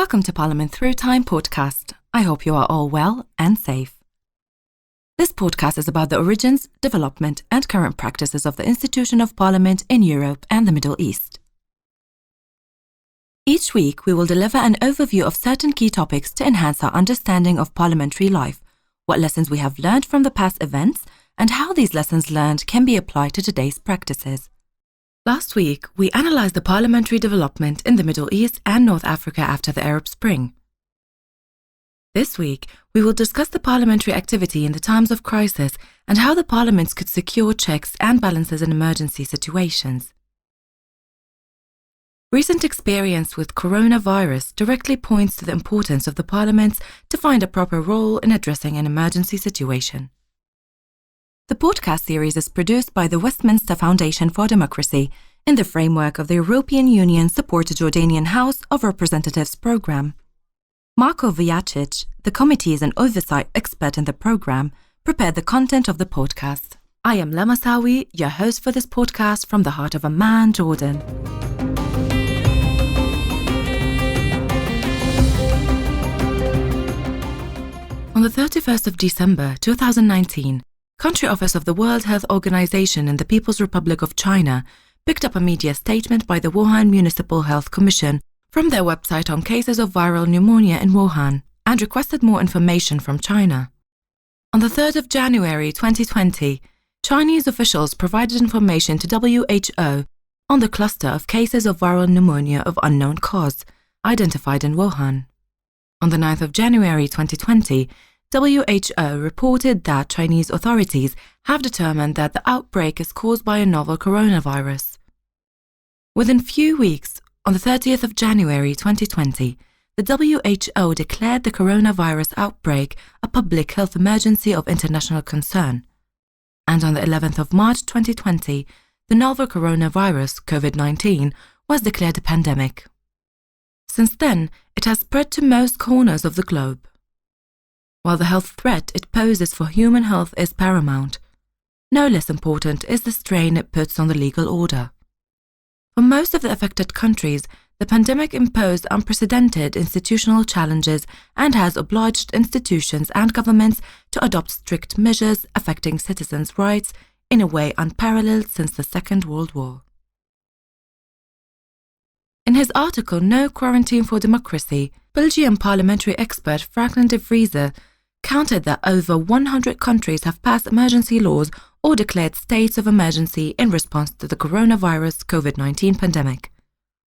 Welcome to Parliament Through Time podcast. I hope you are all well and safe. This podcast is about the origins, development and current practices of the institution of Parliament in Europe and the Middle East. Each week we will deliver an overview of certain key topics to enhance our understanding of parliamentary life, what lessons we have learned from the past events, and how these lessons learned can be applied to today's practices. Last week, we analysed the parliamentary development in the Middle East and North Africa after the Arab Spring. This week, we will discuss the parliamentary activity in the times of crisis and how the parliaments could secure checks and balances in emergency situations. Recent experience with coronavirus directly points to the importance of the parliaments to find a proper role in addressing an emergency situation. The podcast series is produced by the Westminster Foundation for Democracy in the framework of the European Union-supported Jordanian House of Representatives programme. Marko Vujacic, the committees and oversight expert in the programme, prepared the content of the podcast. I am Lama Sawi, your host for this podcast from the heart of Amman, Jordan. On the 31st of December 2019, Country Office of the World Health Organization in the People's Republic of China picked up a media statement by the Wuhan Municipal Health Commission from their website on cases of viral pneumonia in Wuhan and requested more information from China. On the 3rd of January 2020, Chinese officials provided information to WHO on the cluster of cases of viral pneumonia of unknown cause identified in Wuhan. On the 9th of January 2020, WHO reported that Chinese authorities have determined that the outbreak is caused by a novel coronavirus. Within few weeks, on the 30th of January 2020, the WHO declared the coronavirus outbreak a public health emergency of international concern. And on the 11th of March 2020, the novel coronavirus, COVID-19, was declared a pandemic. Since then, it has spread to most corners of the globe. While the health threat it poses for human health is paramount, no less important is the strain it puts on the legal order. For most of the affected countries, the pandemic imposed unprecedented institutional challenges and has obliged institutions and governments to adopt strict measures affecting citizens' rights in a way unparalleled since the Second World War. In his article No Quarantine for Democracy, Belgian parliamentary expert Franklin de Vries counted that over 100 countries have passed emergency laws or declared states of emergency in response to the coronavirus COVID-19 pandemic,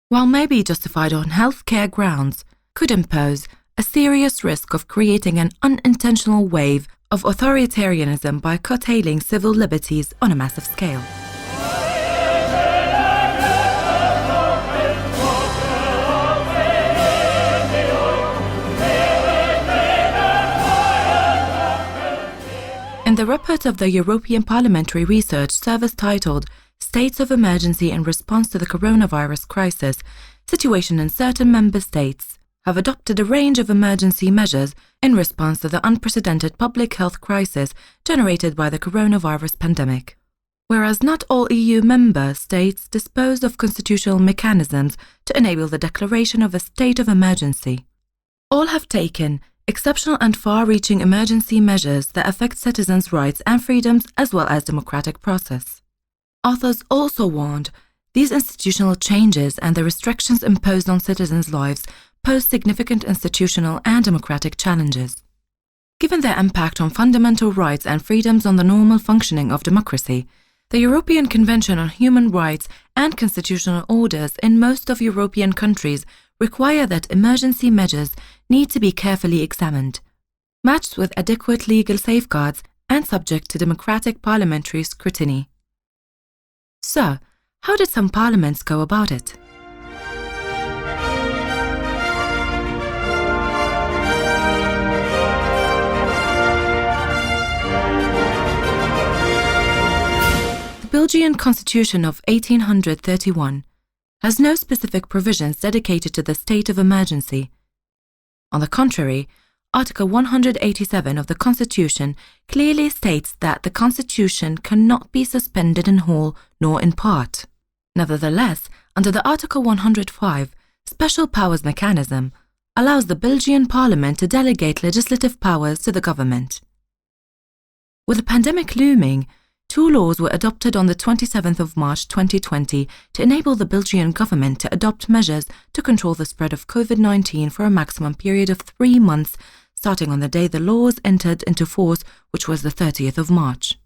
while maybe justified on healthcare grounds, could impose a serious risk of creating an unintentional wave of authoritarianism by curtailing civil liberties on a massive scale. In the report of the European Parliamentary Research Service titled States of Emergency in Response to the Coronavirus Crisis, situation in certain member states have adopted a range of emergency measures in response to the unprecedented public health crisis generated by the coronavirus pandemic. Whereas not all EU member states disposed of constitutional mechanisms to enable the declaration of a state of emergency, all have taken exceptional and far-reaching emergency measures that affect citizens' rights and freedoms as well as democratic process. Authors also warned these institutional changes and the restrictions imposed on citizens' lives pose significant institutional and democratic challenges. Given their impact on fundamental rights and freedoms on the normal functioning of democracy, the European Convention on Human Rights and constitutional orders in most of European countries require that emergency measures need to be carefully examined, matched with adequate legal safeguards and subject to democratic parliamentary scrutiny. So, how did some parliaments go about it? The Belgian Constitution of 1831 has no specific provisions dedicated to the state of emergency. On the contrary, Article 187 of the Constitution clearly states that the Constitution cannot be suspended in whole nor in part. Nevertheless, under the Article 105 Special Powers Mechanism, allows the Belgian Parliament to delegate legislative powers to the government. With the pandemic looming, two laws were adopted on the 27th of March 2020 to enable the Belgian government to adopt measures to control the spread of COVID-19 for a maximum period of 3 months, starting on the day the laws entered into force, which was the 30th of March.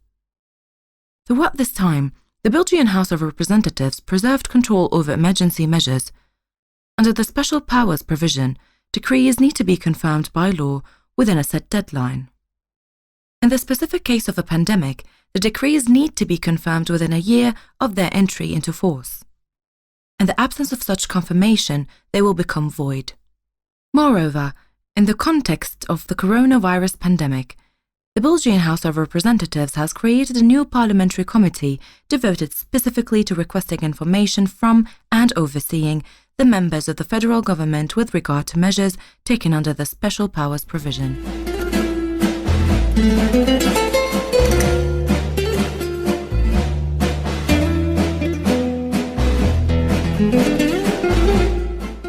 Throughout this time, the Belgian House of Representatives preserved control over emergency measures. Under the special powers provision, decrees need to be confirmed by law within a set deadline. In the specific case of a pandemic, the decrees need to be confirmed within a year of their entry into force. In the absence of such confirmation, they will become void. Moreover, in the context of the coronavirus pandemic, the Belgian House of Representatives has created a new parliamentary committee devoted specifically to requesting information from and overseeing the members of the federal government with regard to measures taken under the special powers provision.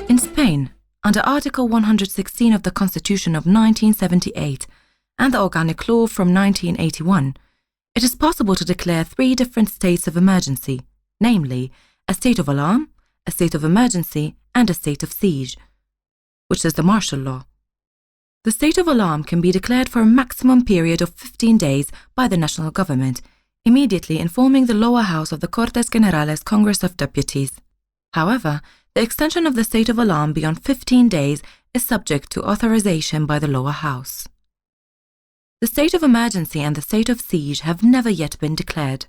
In Spain, under Article 116 of the Constitution of 1978 and the Organic Law from 1981, it is possible to declare 3 different states of emergency, namely a state of alarm, a state of emergency, and a state of siege, which is the martial law. The state of alarm can be declared for a maximum period of 15 days by the national government, immediately informing the lower house of the Cortes Generales Congress of Deputies. However, the extension of the state of alarm beyond 15 days is subject to authorization by the lower house. The state of emergency and the state of siege have never yet been declared.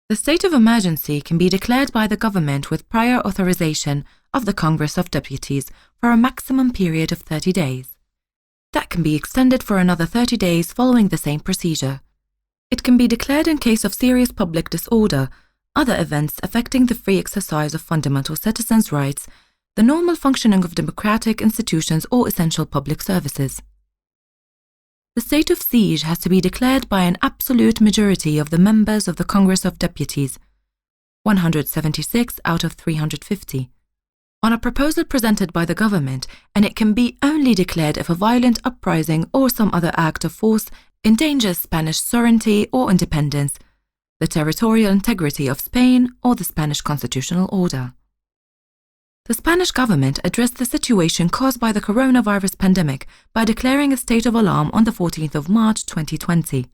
The state of emergency can be declared by the government with prior authorization of the Congress of Deputies for a maximum period of 30 days. That can be extended for another 30 days following the same procedure. It can be declared in case of serious public disorder, other events affecting the free exercise of fundamental citizens' rights, the normal functioning of democratic institutions or essential public services. The state of siege has to be declared by an absolute majority of the members of the Congress of Deputies, 176 out of 350, on a proposal presented by the government, and it can be only declared if a violent uprising or some other act of force endangers Spanish sovereignty or independence, the territorial integrity of Spain, or the Spanish constitutional order. The Spanish government addressed the situation caused by the coronavirus pandemic by declaring a state of alarm on the 14th of March 2020.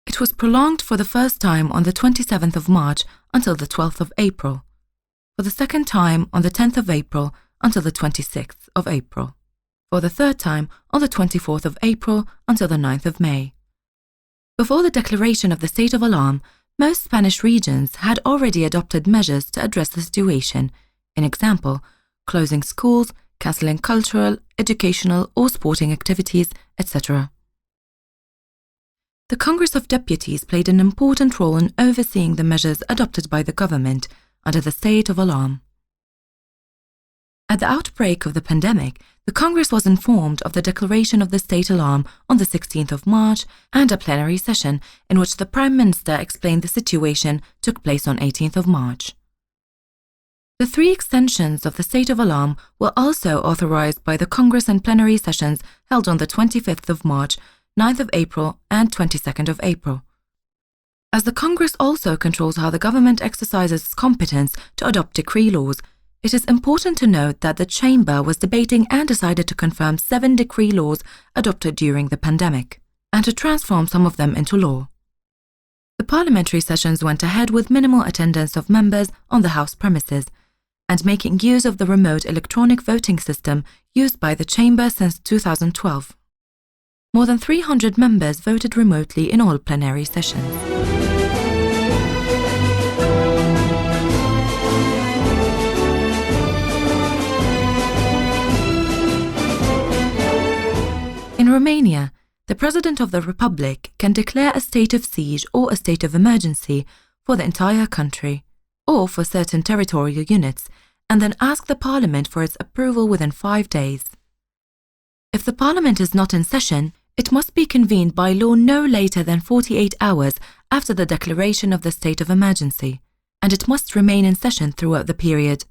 It was prolonged for the first time on the 27th of March until the 12th of April, for the second time on the 10th of April until the 26th of April, for the third time on the 24th of April until the 9th of May. Before the declaration of the state of alarm, most Spanish regions had already adopted measures to address the situation, in example, closing schools, cancelling cultural, educational or sporting activities, etc. The Congress of Deputies played an important role in overseeing the measures adopted by the government under the state of alarm. At the outbreak of the pandemic, the Congress was informed of the declaration of the state alarm on the 16th of March, and a plenary session in which the Prime Minister explained the situation took place on 18th of March. The 3 extensions of the state of alarm were also authorized by the Congress and plenary sessions held on the 25th of March, 9th of April and 22nd of April. As the Congress also controls how the government exercises its competence to adopt decree laws, it is important to note that the Chamber was debating and decided to confirm 7 decree laws adopted during the pandemic, and to transform some of them into law. The parliamentary sessions went ahead with minimal attendance of members on the House premises, and making use of the remote electronic voting system used by the Chamber since 2012. More than 300 members voted remotely in all plenary sessions. In Romania, the President of the Republic can declare a state of siege or a state of emergency for the entire country, or for certain territorial units, and then ask the Parliament for its approval within 5 days. If the Parliament is not in session, it must be convened by law no later than 48 hours after the declaration of the state of emergency, and it must remain in session throughout the period.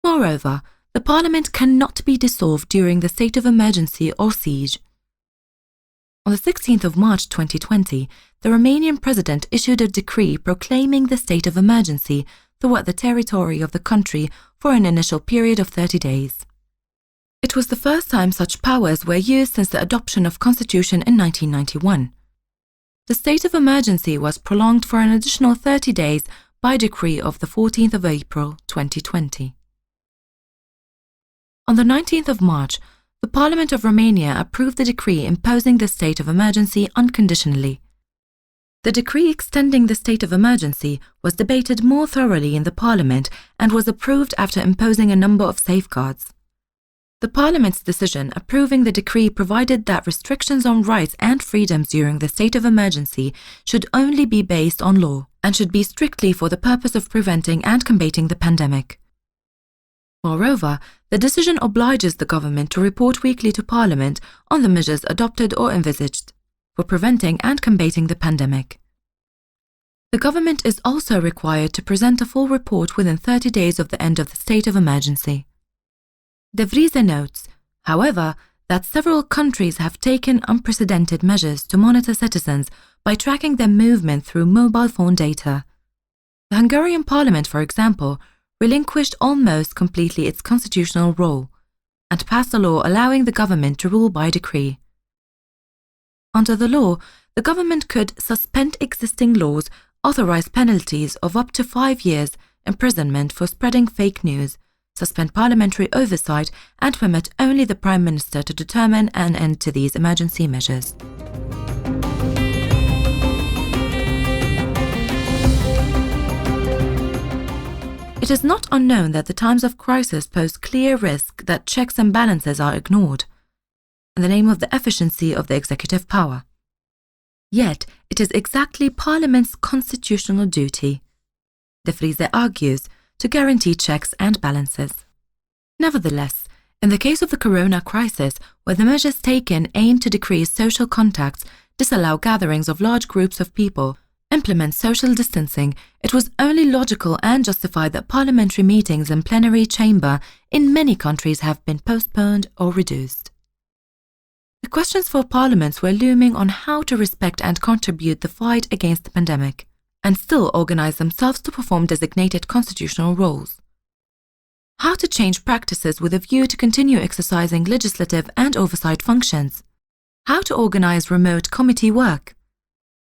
Moreover, the parliament cannot be dissolved during the state of emergency or siege. On the 16th of March 2020, the Romanian president issued a decree proclaiming the state of emergency throughout the territory of the country for an initial period of 30 days. It was the first time such powers were used since the adoption of Constitution in 1991. The state of emergency was prolonged for an additional 30 days by decree of the 14th of April 2020. On the 19th of March, the Parliament of Romania approved the decree imposing the state of emergency unconditionally. The decree extending the state of emergency was debated more thoroughly in the Parliament and was approved after imposing a number of safeguards. The Parliament's decision approving the decree provided that restrictions on rights and freedoms during the state of emergency should only be based on law and should be strictly for the purpose of preventing and combating the pandemic. Moreover, the decision obliges the government to report weekly to Parliament on the measures adopted or envisaged for preventing and combating the pandemic. The government is also required to present a full report within 30 days of the end of the state of emergency. De Vries notes, however, that several countries have taken unprecedented measures to monitor citizens by tracking their movement through mobile phone data. The Hungarian Parliament, for example, relinquished almost completely its constitutional role and passed a law allowing the government to rule by decree. Under the law, the government could suspend existing laws, authorize penalties of up to 5 years imprisonment for spreading fake news, suspend parliamentary oversight, and permit only the Prime Minister to determine an end to these emergency measures. It is not unknown that the times of crisis pose clear risk that checks and balances are ignored, in the name of the efficiency of the executive power. Yet, it is exactly Parliament's constitutional duty, De Vries argues, to guarantee checks and balances. Nevertheless, in the case of the corona crisis, where the measures taken aim to decrease social contacts, disallow gatherings of large groups of people, implement social distancing, it was only logical and justified that parliamentary meetings and plenary chamber in many countries have been postponed or reduced. The questions for parliaments were looming on how to respect and contribute the fight against the pandemic, and still organize themselves to perform designated constitutional roles. How to change practices with a view to continue exercising legislative and oversight functions. How to organize remote committee work.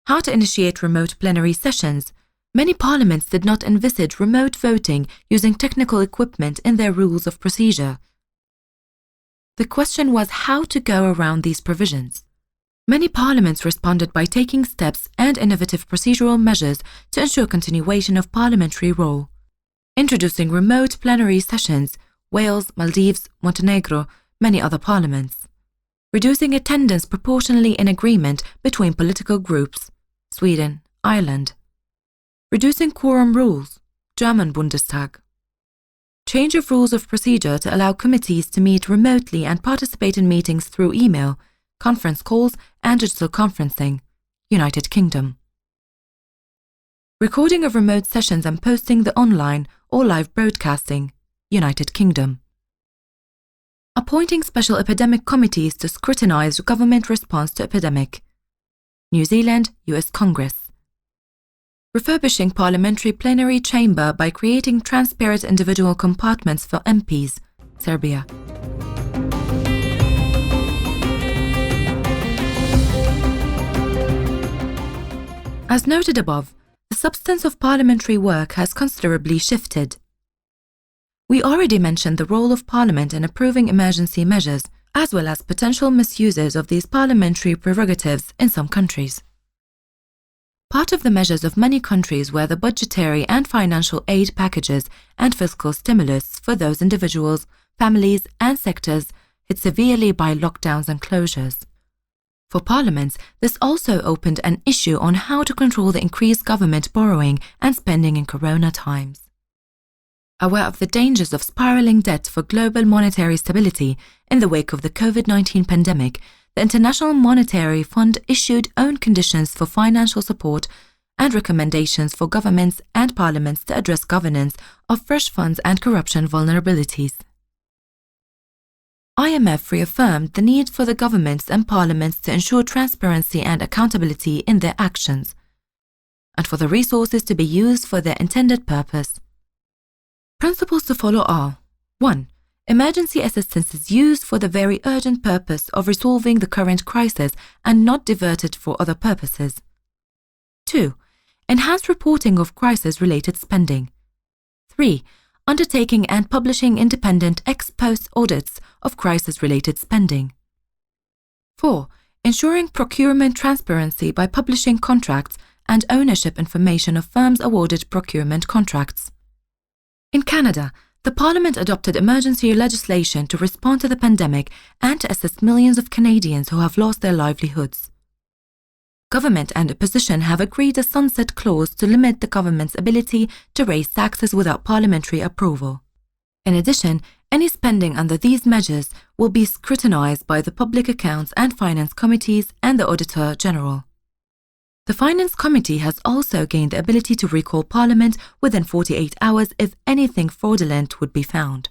How to initiate remote plenary sessions. Many parliaments did not envisage remote voting using technical equipment in their rules of procedure. The question was how to go around these provisions. Many parliaments responded by taking steps and innovative procedural measures to ensure continuation of parliamentary role. Introducing remote plenary sessions, Wales, Maldives, Montenegro, many other parliaments. Reducing attendance proportionally in agreement between political groups, Sweden, Ireland. Reducing quorum rules, German Bundestag. Change of rules of procedure to allow committees to meet remotely and participate in meetings through email, conference calls and digital conferencing, United Kingdom. Recording of remote sessions and posting the online or live broadcasting, United Kingdom. Appointing special epidemic committees to scrutinize government response to epidemic, New Zealand, US Congress. Refurbishing parliamentary plenary chamber by creating transparent individual compartments for MPs, Serbia. As noted above, the substance of parliamentary work has considerably shifted. We already mentioned the role of Parliament in approving emergency measures, as well as potential misuses of these parliamentary prerogatives in some countries. Part of the measures of many countries were the budgetary and financial aid packages and fiscal stimulus for those individuals, families, and sectors hit severely by lockdowns and closures. For parliaments, this also opened an issue on how to control the increased government borrowing and spending in corona times. Aware of the dangers of spiraling debt for global monetary stability in the wake of the COVID-19 pandemic, the International Monetary Fund issued own conditions for financial support and recommendations for governments and parliaments to address governance of fresh funds and corruption vulnerabilities. IMF reaffirmed the need for the governments and parliaments to ensure transparency and accountability in their actions, and for the resources to be used for their intended purpose. Principles to follow are: 1. Emergency assistance is used for the very urgent purpose of resolving the current crisis and not diverted for other purposes. 2. Enhanced reporting of crisis-related spending. 3. Undertaking and publishing independent ex-post audits of crisis-related spending. 4. Ensuring procurement transparency by publishing contracts and ownership information of firms awarded procurement contracts. In Canada, the Parliament adopted emergency legislation to respond to the pandemic and to assist millions of Canadians who have lost their livelihoods. Government and opposition have agreed a sunset clause to limit the government's ability to raise taxes without parliamentary approval. In addition, any spending under these measures will be scrutinized by the Public Accounts and Finance Committees and the Auditor General. The Finance Committee has also gained the ability to recall Parliament within 48 hours if anything fraudulent would be found.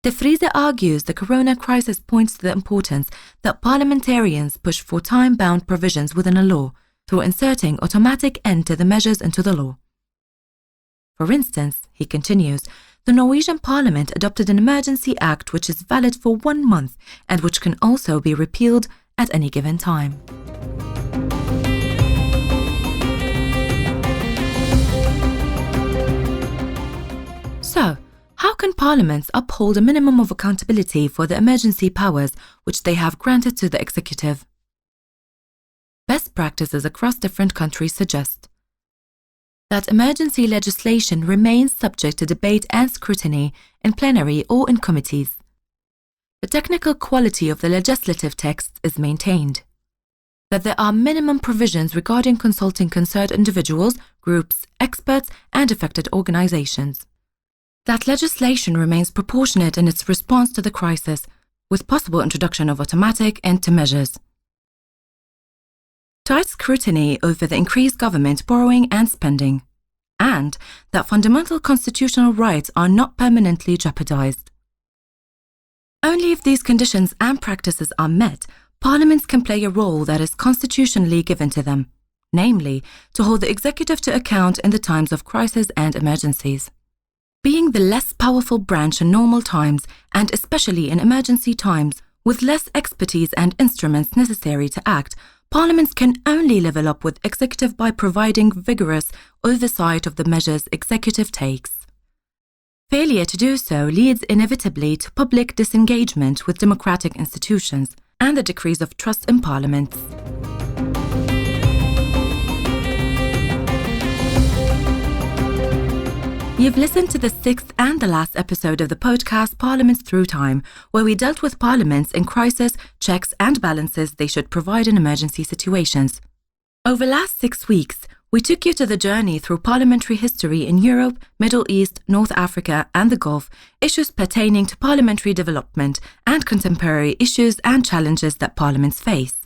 De Vries argues the corona crisis points to the importance that parliamentarians push for time-bound provisions within a law through inserting automatic end to the measures into the law. For instance, he continues, the Norwegian Parliament adopted an emergency act which is valid for 1 month and which can also be repealed at any given time. So, how can parliaments uphold a minimum of accountability for the emergency powers which they have granted to the executive? Best practices across different countries suggest that emergency legislation remains subject to debate and scrutiny in plenary or in committees. The technical quality of the legislative text is maintained. That there are minimum provisions regarding consulting concerned individuals, groups, experts, and affected organizations. That legislation remains proportionate in its response to the crisis, with possible introduction of automatic end-to measures. Tight scrutiny over the increased government borrowing and spending, and that fundamental constitutional rights are not permanently jeopardized. Only if these conditions and practices are met, parliaments can play a role that is constitutionally given to them, namely, to hold the executive to account in the times of crisis and emergencies. Being the less powerful branch in normal times, and especially in emergency times, with less expertise and instruments necessary to act, parliaments can only level up with executive by providing vigorous oversight of the measures executive takes. Failure to do so leads inevitably to public disengagement with democratic institutions and the decrease of trust in parliaments. You've listened to the 6th and the last episode of the podcast Parliaments Through Time, where we dealt with parliaments in crisis, checks and balances they should provide in emergency situations. Over the last 6 weeks, we took you to the journey through parliamentary history in Europe, Middle East, North Africa and the Gulf, issues pertaining to parliamentary development and contemporary issues and challenges that parliaments face.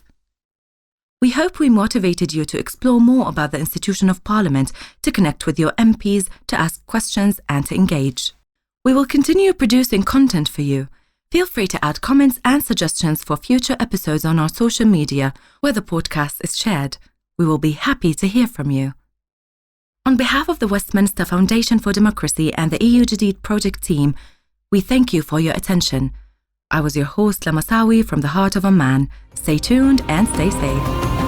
We hope we motivated you to explore more about the institution of Parliament, to connect with your MPs, to ask questions and to engage. We will continue producing content for you. Feel free to add comments and suggestions for future episodes on our social media where the podcast is shared. We will be happy to hear from you. On behalf of the Westminster Foundation for Democracy and the EU Jadid project team, we thank you for your attention. I was your host, Lamasawi, from the heart of Oman. Stay tuned and stay safe.